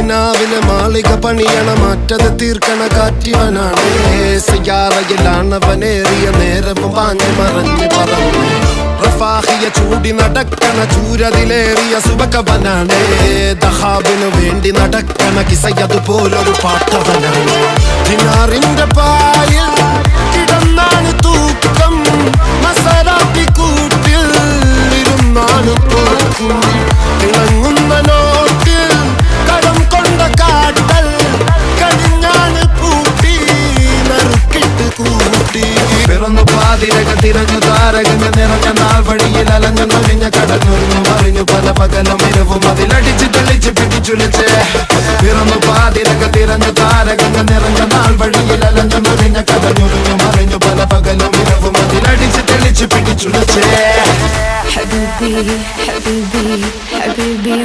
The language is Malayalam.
കിനാവിലെ മാളിക പണിയണ മാറ്റത് തീർക്കണ കാറ്റിവനാണ്. സയ്യാറയിലാണവനേറിയ നേരവും പാഞ്ഞു മറഞ്ഞു പറന്നു. റഫാഹിയ ചൂടി നടക്കണ ചൂരതിലേറിയ സുബകവനാണ്. ദഹാബിനു വേണ്ടി നടക്കണ കിസയതുപോലൊരു പാട്ടവനാണ്. ദിനാറിന്റെ പായിൽ കിടന്നാണ് തൂക്കം. മസറാത്തി കൂട്ടിൽ ഇരുന്നാണ് തോക്കും. തിളങ്ങുന്ന നോട്ടിൽ കടം കൊണ്ട കാട്ടൽ കഴിഞ്ഞാണ് പൂട്ടി നറുക്കിട്ട് കൂട്ടി. പിറന്നു പാതിരക തിരഞ്ഞു താരകഞ്ഞ നിറഞ്ഞ നാൾ വഴിയിൽ അലഞ്ഞു നൊഴിഞ്ഞ കടഞ്ഞൊഴിഞ്ഞു മറിഞ്ഞു പല പകലും ഇരവും അതിലടിച്ച് തെളിച്ച് പിടിച്ചുലിച്ച്. പിറന്നു പാതിരക തിരഞ്ഞു താരകഞ്ഞ നിറഞ്ഞ നാൾ വഴിയിൽ അലഞ്ഞു നൊഴിഞ്ഞ കടഞ്ഞൊഴിഞ്ഞു മറിഞ്ഞു പല പകലും ഇരവും അതിലടിച്ച് തെളിച്ച് പിടിച്ചുലിച്ച്. حبيبي حبيبي حبيبي